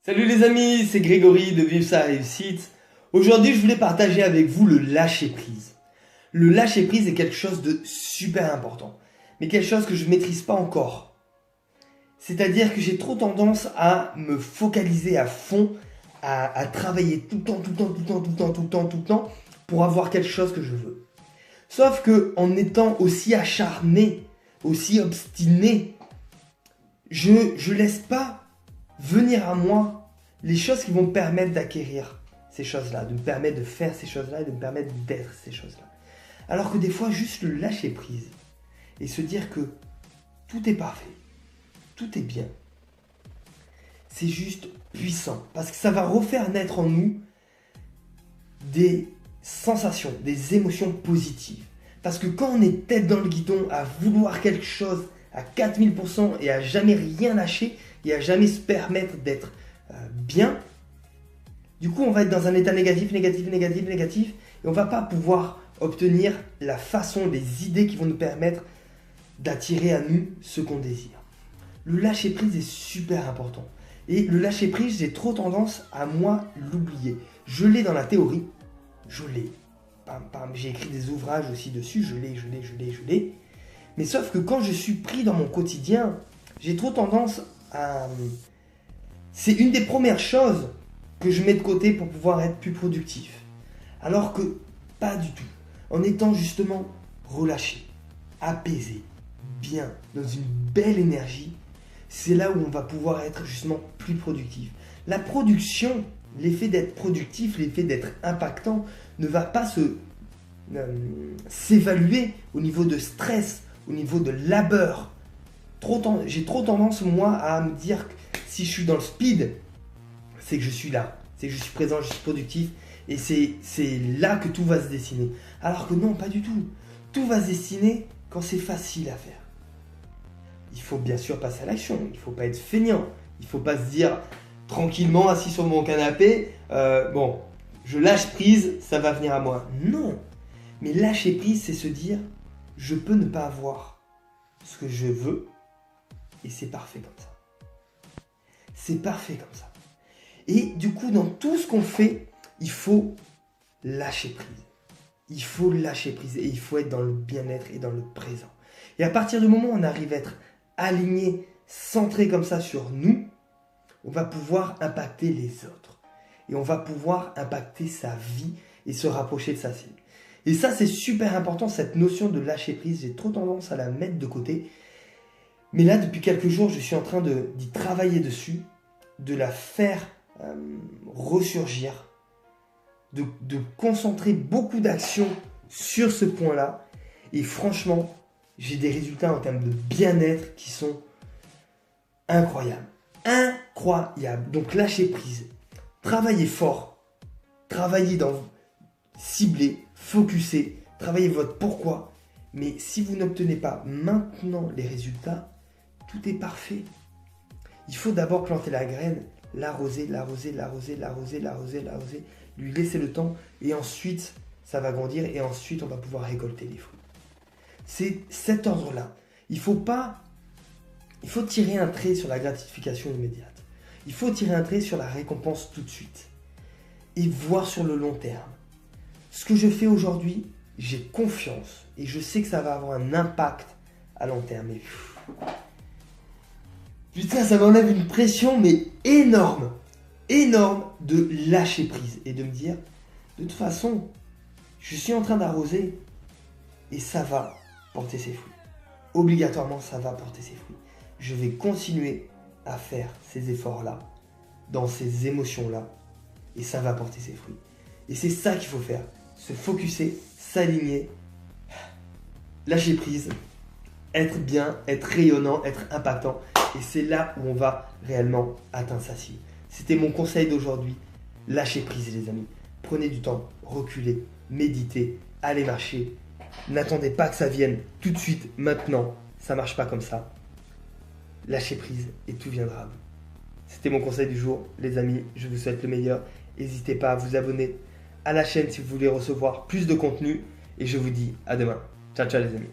Salut les amis, c'est Grégory de Vivre sa réussite. Aujourd'hui, je voulais partager avec vous le lâcher-prise. Le lâcher-prise est quelque chose de super important, mais quelque chose que je ne maîtrise pas encore. C'est-à-dire que j'ai trop tendance à me focaliser à fond, à travailler tout le temps pour avoir quelque chose que je veux. Sauf que en étant aussi acharné, aussi obstiné, je laisse pas venir à moi les choses qui vont me permettre d'acquérir ces choses-là, de me permettre de faire ces choses-là et de me permettre d'être ces choses-là. Alors que des fois, juste le lâcher prise et se dire que tout est parfait, tout est bien, c'est juste puissant parce que ça va refaire naître en nous des sensations, des émotions positives. Parce que quand on est tête dans le guidon à vouloir quelque chose à 4000% et à jamais rien lâcher et à jamais se permettre d'être bien, du coup on va être dans un état négatif et on va pas pouvoir obtenir la façon, les idées qui vont nous permettre d'attirer à nous ce qu'on désire. Le lâcher prise est super important. Et le lâcher prise, j'ai trop tendance à moi l'oublier. Je l'ai dans la théorie, je l'ai. J'ai écrit des ouvrages aussi dessus, je l'ai. Mais sauf que quand je suis pris dans mon quotidien, j'ai trop tendance à... C'est une des premières choses que je mets de côté pour pouvoir être plus productif. Alors que pas du tout. En étant justement relâché, apaisé, bien, dans une belle énergie, c'est là où on va pouvoir être justement plus productif. La production, l'effet d'être productif, l'effet d'être impactant, ne va pas s'évaluer au niveau de stress, au niveau de labeur. J'ai trop tendance, moi, à me dire que si je suis dans le speed, c'est que je suis là, c'est que je suis présent, je suis productif, et c'est là que tout va se dessiner. Alors que non, pas du tout. Tout va se dessiner quand c'est facile à faire. Il faut bien sûr passer à l'action, il ne faut pas être feignant, il ne faut pas se dire tranquillement assis sur mon canapé, bon, je lâche prise, ça va venir à moi. Non, mais lâcher prise, c'est se dire, je peux ne pas avoir ce que je veux, et c'est parfait comme ça. C'est parfait comme ça. Et du coup, dans tout ce qu'on fait, il faut lâcher prise. Il faut lâcher prise et il faut être dans le bien-être et dans le présent. Et à partir du moment où on arrive à être aligné, centré comme ça sur nous, on va pouvoir impacter les autres. Et on va pouvoir impacter sa vie et se rapprocher de sa cible. Et ça, c'est super important, cette notion de lâcher prise. J'ai trop tendance à la mettre de côté. Mais là, depuis quelques jours, je suis en train d'y travailler dessus, de la faire ressurgir, de concentrer beaucoup d'actions sur ce point-là. Et franchement, j'ai des résultats en termes de bien-être qui sont incroyables. Incroyables. Donc lâcher prise. Travaillez fort. Travaillez dans cibler, focuser, travaillez votre pourquoi. Mais si vous n'obtenez pas maintenant les résultats, tout est parfait. Il faut d'abord planter la graine, l'arroser, lui laisser le temps et ensuite ça va grandir et ensuite on va pouvoir récolter les fruits. C'est cet ordre-là. Il faut tirer un trait sur la gratification immédiate. Il faut tirer un trait sur la récompense tout de suite et voir sur le long terme. Ce que je fais aujourd'hui, j'ai confiance et je sais que ça va avoir un impact à long terme. Et putain, ça m'enlève une pression mais énorme de lâcher prise et de me dire, de toute façon, je suis en train d'arroser et ça va porter ses fruits. Obligatoirement, ça va porter ses fruits. Je vais continuer à faire ces efforts-là, dans ces émotions-là, et ça va porter ses fruits. Et c'est ça qu'il faut faire, se focuser, s'aligner, lâcher prise, être bien, être rayonnant, être impactant. Et c'est là où on va réellement atteindre sa cible. C'était mon conseil d'aujourd'hui. Lâchez prise les amis. Prenez du temps, reculez, méditez, allez marcher. N'attendez pas que ça vienne tout de suite, maintenant. Ça ne marche pas comme ça. Lâchez prise et tout viendra à vous. C'était mon conseil du jour. Les amis, je vous souhaite le meilleur. N'hésitez pas à vous abonner à la chaîne si vous voulez recevoir plus de contenu. Et je vous dis à demain. Ciao, ciao les amis.